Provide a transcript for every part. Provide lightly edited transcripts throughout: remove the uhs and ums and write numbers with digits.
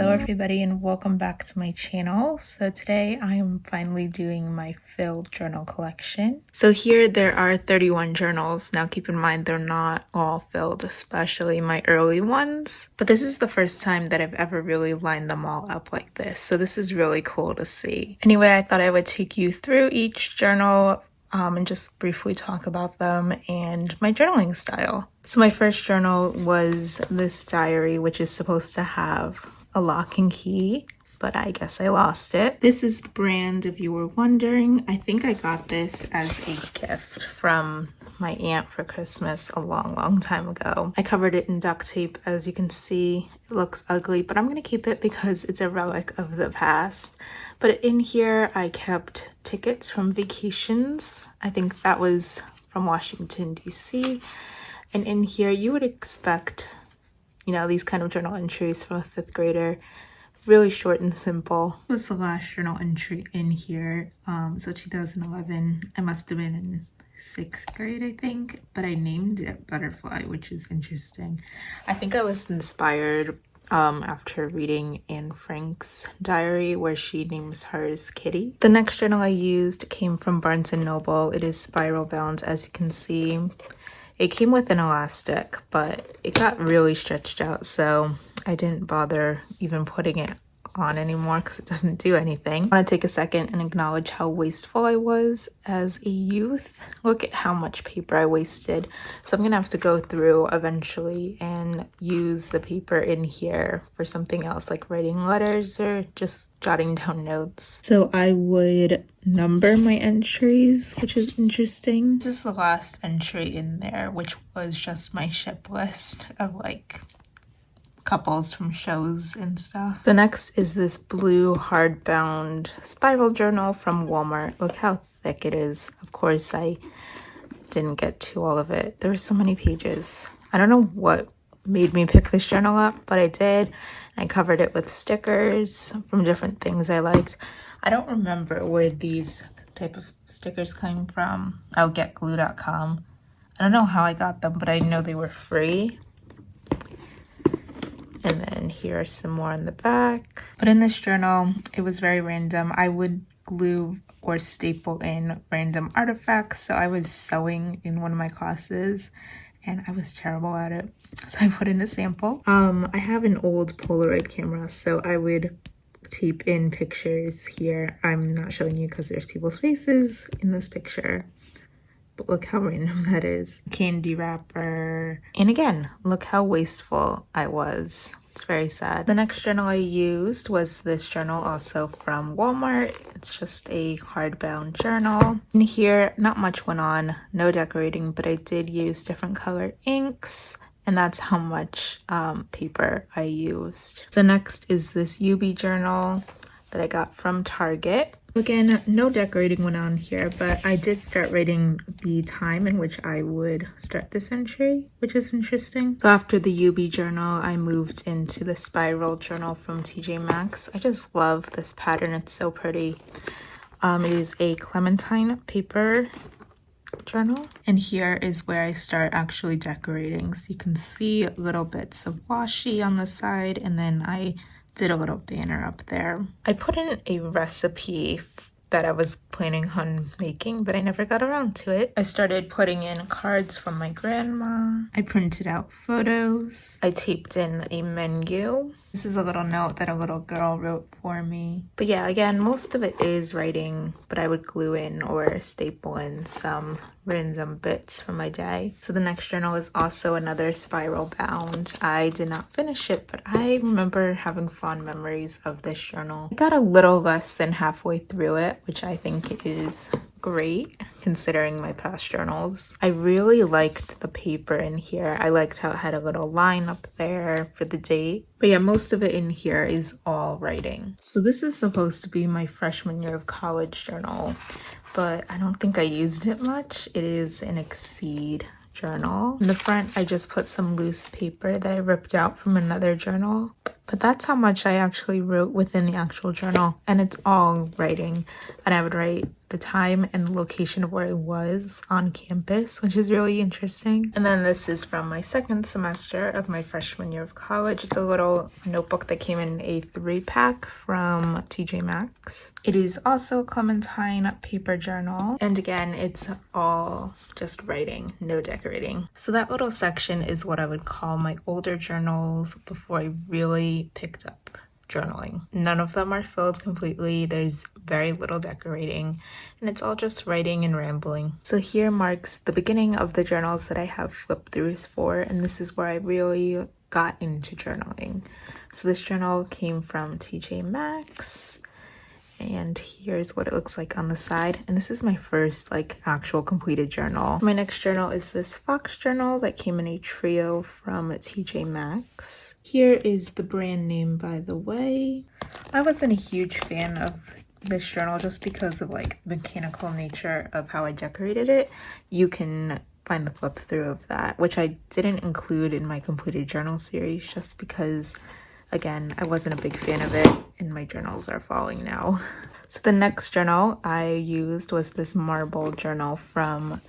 Hello everybody and welcome back to my channel. So today I am finally doing my filled journal collection. So here there are 31 journals. Now keep in mind they're not all filled, especially my early ones. But this is the first time that I've ever really lined them all up like this. So this is really cool to see. Anyway, I thought I would take you through each journal and just briefly talk about them and my journaling style. So my first journal was this diary, which is supposed to have a lock and key, but I guess I lost it. This is the brand, if you were wondering. I think I got this as a gift from my aunt for Christmas a long time ago. I covered it in duct tape. As you can see, it looks ugly, but I'm gonna keep it because it's a relic of the past. But in here, I kept tickets from vacations. I think that was from Washington, D.C. And in here, you would expect, you know, these kind of journal entries from a 5th grader. Really short and simple. This was the last journal entry in here. So 2011, I must have been in 6th grade, I think. But I named it Butterfly, which is interesting. I think I was inspired after reading Anne Frank's diary, where she names hers Kitty. The next journal I used came from Barnes & Noble. It is spiral bound, as you can see. It came with an elastic, but it got really stretched out, so I didn't bother even putting it on anymore because it doesn't do anything. I want to take a second and acknowledge how wasteful I was as a youth. Look at how much paper I wasted. So I'm gonna have to go through eventually and use the paper in here for something else, like writing letters or just jotting down notes. So I would number my entries, which is interesting. This is the last entry in there, which was just my ship list of like couples from shows and stuff. The next is this blue hardbound spiral journal from Walmart. Look how thick it is. Of course, I didn't get to all of it. There were so many pages. I don't know what made me pick this journal up, but I did. I covered it with stickers from different things I liked. I don't remember where these type of stickers came from. Oh, getglue.com. I don't know how I got them, but I know they were free. And then here are some more on the back. But in this journal, it was very random. I would glue or staple in random artifacts. So I was sewing in one of my classes and I was terrible at it. So I put in a sample. I have an old Polaroid camera, so I would tape in pictures here. I'm not showing you because there's people's faces in this picture. But look how random that is. Candy wrapper. And again, look how wasteful I was. It's very sad. The next journal I used was this journal, also from Walmart. It's just a hardbound journal. In here, not much went on, no decorating, but I did use different colored inks. And that's how much paper I used. So next is this UB journal that I got from Target. Again, no decorating went on here, but I did start writing the time in which I would start this entry, which is interesting. So after the UB journal, I moved into the spiral journal from TJ Maxx. I just love this pattern. It's so pretty. It is a clementine paper journal, and here is where I start actually decorating. So you can see little bits of washi on the side, and then I did a little banner up there. I put in a recipe that I was planning on making, but I never got around to it. I started putting in cards from my grandma. I printed out photos. I taped in a menu. This is a little note that a little girl wrote for me. But yeah, again, most of it is writing, but I would glue in or staple in some random bits from my day. So the next journal is also another spiral bound. I did not finish it, but I remember having fond memories of this journal. I got a little less than halfway through it, which I think is great considering my past journals. I really liked the paper in here. I liked how it had a little line up there for the date. But yeah, most of it in here is all writing. So this is supposed to be my freshman year of college journal, but I don't think I used it much. It is an Exceed journal. In the front, I just put some loose paper that I ripped out from another journal. But that's how much I actually wrote within the actual journal. And it's all writing. And I would write the time and the location of where I was on campus, which is really interesting. And then this is from my second semester of my freshman year of college. It's a little notebook that came in a 3-pack from TJ Maxx. It is also a Clementine paper journal. And again, it's all just writing, no decorating. So that little section is what I would call my older journals before I really picked up journaling. None of them are filled completely. There's very little decorating, and it's all just writing and rambling. So here marks the beginning of the journals that I have flip throughs for, and this is where I really got into journaling. So this journal came from TJ Maxx, and here's what it looks like on the side. And this is my first like actual completed journal. My next journal is this Fox journal that came in a trio from TJ Maxx. Here is the brand name, by the way. I wasn't a huge fan of this journal just because of like the mechanical nature of how I decorated it. You can find the flip through of that, which I didn't include in my completed journal series just because, again, I wasn't a big fan of it and my journals are falling now. So the next journal I used was this marble journal from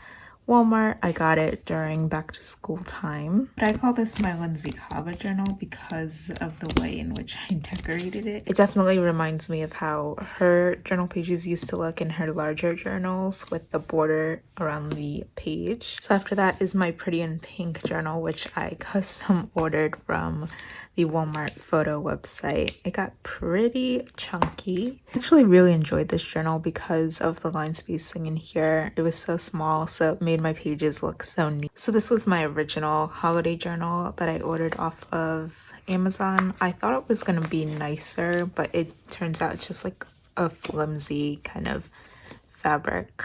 Walmart. I got it during back to school time, but I call this my Lindsay Kava journal because of the way in which I decorated it. It definitely reminds me of how her journal pages used to look in her larger journals with the border around the page. So after that is my Pretty in Pink journal, which I custom ordered from the Walmart photo website. It got pretty chunky. I actually really enjoyed this journal because of the line spacing in here. It was so small, so it made my pages look so neat. So this was my original holiday journal that I ordered off of Amazon. I thought it was gonna be nicer, but it turns out it's just like a flimsy kind of fabric.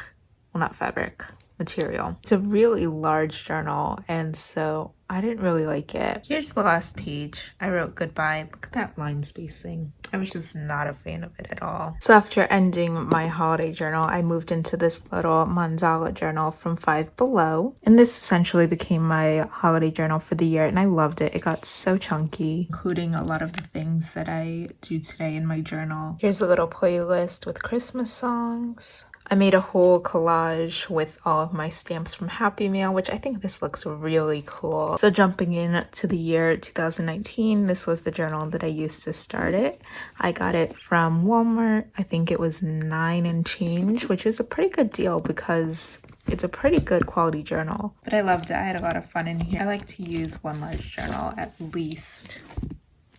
Well, not fabric, material. It's a really large journal, and so I didn't really like it. Here's the last page. I wrote goodbye. Look at that line spacing. I was just not a fan of it at all. So after ending my holiday journal, I moved into this little Manzala journal from Five Below. And this essentially became my holiday journal for the year, and I loved it. It got so chunky, including a lot of the things that I do today in my journal. Here's a little playlist with Christmas songs. I made a whole collage with all of my stamps from Happy Mail, which I think this looks really cool. So jumping in to the year 2019, this was the journal that I used to start it. I got it from Walmart. I think it was $9 and change, which is a pretty good deal because it's a pretty good quality journal. But I loved it. I had a lot of fun in here. I like to use one large journal at least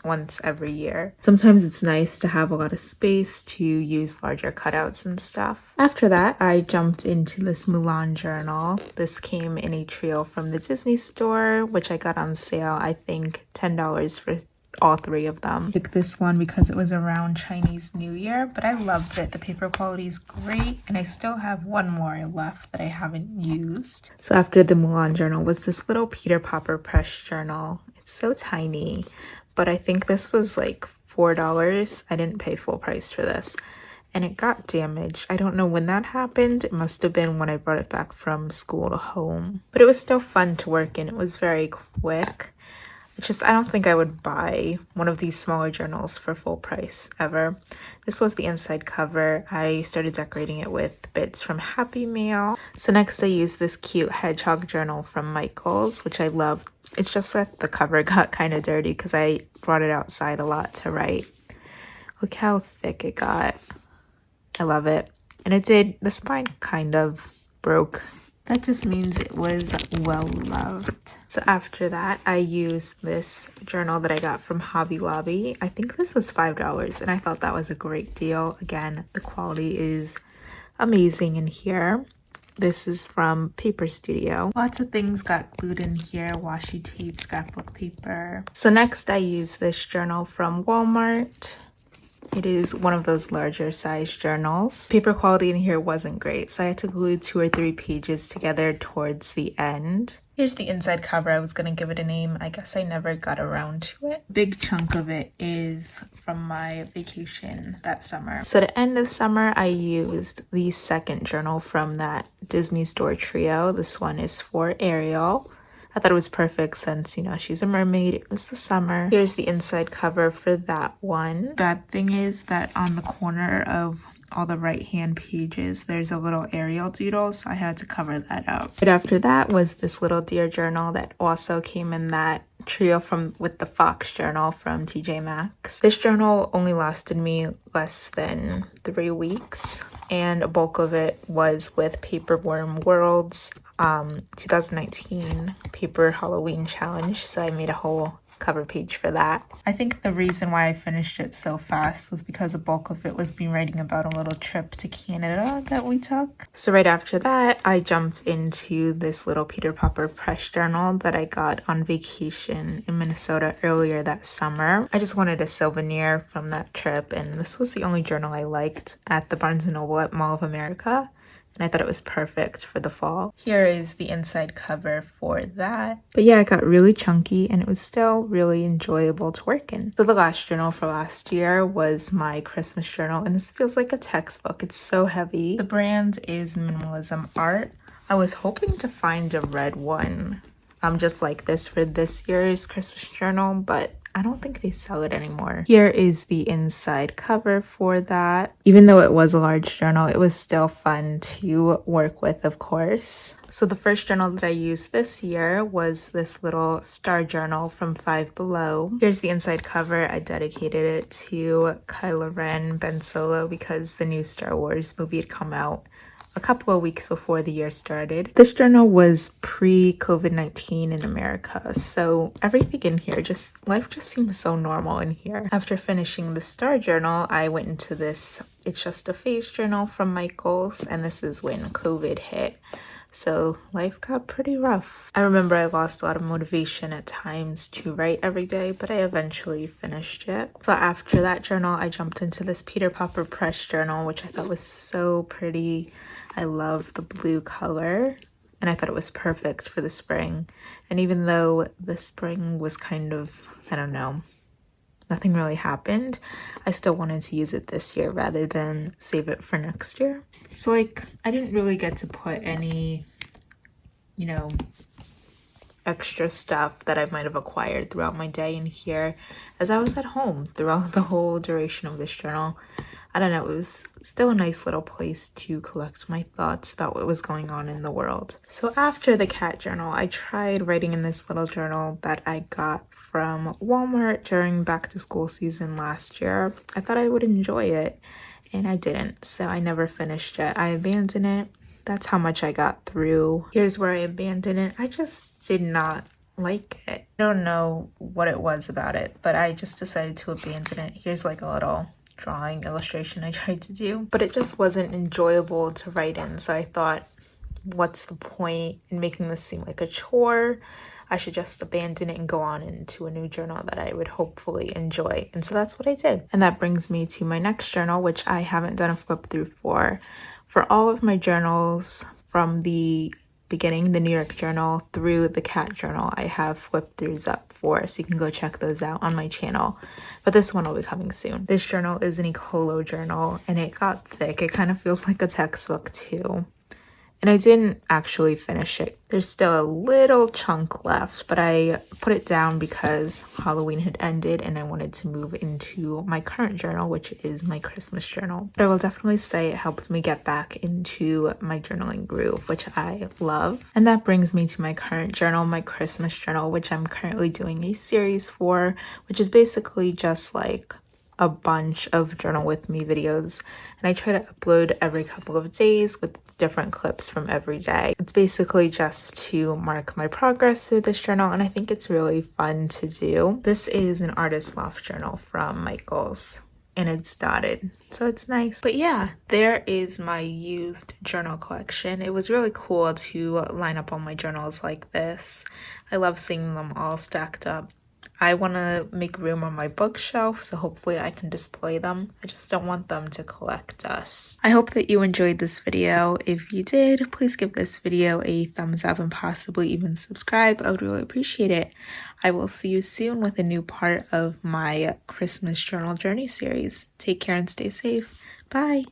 once every year. Sometimes it's nice to have a lot of space to use larger cutouts and stuff. After that, I jumped into this Mulan journal. This came in a trio from the Disney store, which I got on sale, I think $10 for all 3 of them. I picked this one because it was around Chinese New Year, but I loved it. The paper quality is great, and I still have one more left that I haven't used. So after the Mulan journal was this little Peter Popper press journal. It's so tiny, but I think this was like $4. I didn't pay full price for this, and it got damaged. I don't know when that happened. It must have been when I brought it back from school to home, but it was still fun to work in. It was very quick. It's just, I don't think I would buy one of these smaller journals for full price ever. This was the inside cover. I started decorating it with bits from Happy Mail. So next I used this cute hedgehog journal from Michaels, which I love. It's just that the cover got kind of dirty because I brought it outside a lot to write. Look how thick it got. I love it. And it did, the spine kind of broke. That just means it was well loved. So after that, I used this journal that I got from Hobby Lobby. I think this was $5, and I thought that was a great deal. Again, the quality is amazing in here. This is from Paper Studio. Lots of things got glued in here, washi tape, scrapbook paper. So next I used this journal from Walmart. It is one of those larger size journals. Paper quality in here wasn't great, so I had to glue 2 or 3 pages together towards the end. Here's the inside cover. I was gonna give it a name. I guess I never got around to it. Big chunk of it is from my vacation that summer. So to end the summer, I used the second journal from that Disney store trio. This one is for Ariel. I thought it was perfect since, you know, she's a mermaid. It was the summer. Here's the inside cover for that one. Bad thing is that on the corner of all the right hand pages, there's a little Arial doodle, so I had to cover that up. Right after that was this little deer journal that also came in that trio with the Fox journal from TJ Maxx. This journal only lasted me less than 3 weeks, and a bulk of it was with Paperworm World's 2019 Paper Halloween Challenge, so I made a whole cover page for that. I think the reason why I finished it so fast was because a bulk of it was me writing about a little trip to Canada that we took. So right after that, I jumped into this little Peter Popper press journal that I got on vacation in Minnesota earlier that summer. I just wanted a souvenir from that trip, and this was the only journal I liked at the Barnes & Noble at Mall of America. And I thought it was perfect for the fall. Here is the inside cover for that. But yeah, it got really chunky and it was still really enjoyable to work in. So the last journal for last year was my Christmas journal, and this feels like a textbook. It's so heavy. The brand is Minimalism Art. I was hoping to find a red one just like this for this year's Christmas journal, but I don't think they sell it anymore. Here is the inside cover for that. Even though it was a large journal, it was still fun to work with, of course. So the first journal that I used this year was this little star journal from Five Below. Here's the inside cover. I dedicated it to Kylo Ren, Ben Solo, because the new Star Wars movie had come out a couple of weeks before the year started. This journal was pre-COVID-19 in America, so everything in here, life just seems so normal in here. After finishing the star journal, I went into this It's Just a Face journal from Michaels, and this is when COVID hit. So life got pretty rough. I remember I lost a lot of motivation at times to write every day, but I eventually finished it. So after that journal, I jumped into this Peter Popper press journal, which I thought was so pretty. I love the blue color, and I thought it was perfect for the spring. And even though the spring was kind of, I don't know, nothing really happened, I still wanted to use it this year rather than save it for next year. So like, I didn't really get to put any, extra stuff that I might have acquired throughout my day in here, as I was at home throughout the whole duration of this journal. I don't know, it was still a nice little place to collect my thoughts about what was going on in the world. So after the cat journal, I tried writing in this little journal that I got from Walmart during back to school season last year. I thought I would enjoy it, and I didn't, so I never finished it. I abandoned it. That's how much I got through. Here's where I abandoned it. I just did not like it. I don't know what it was about it, but I just decided to abandon it. Here's like a little drawing illustration I tried to do, but it just wasn't enjoyable to write in. So I thought, what's the point in making this seem like a chore? I should just abandon it and go on into a new journal that I would hopefully enjoy. And so that's what I did. And that brings me to my next journal, which I haven't done a flip through for. For all of my journals from the beginning, the New York journal through the cat journal, I have flip throughs up for, so you can go check those out on my channel. But this one will be coming soon. This journal is an Ecolo journal, and it got thick. It kind of feels like a textbook too. And I didn't actually finish it. There's still a little chunk left, but I put it down because Halloween had ended and I wanted to move into my current journal, which is my Christmas journal. But I will definitely say it helped me get back into my journaling groove, which I love. And that brings me to my current journal, my Christmas journal, which I'm currently doing a series for, which is basically just like a bunch of journal with me videos, and I try to upload every couple of days with different clips from every day. It's basically just to mark my progress through this journal, and I think it's really fun to do. This is an Artist Loft journal from Michaels, and it's dotted, so it's nice. But yeah, there is my used journal collection. It was really cool to line up all my journals like this. I love seeing them all stacked up. I want to make room on my bookshelf, so hopefully I can display them. I just don't want them to collect dust. I hope that you enjoyed this video. If you did, please give this video a thumbs up and possibly even subscribe. I would really appreciate it. I will see you soon with a new part of my Christmas journal journey series. Take care and stay safe. Bye.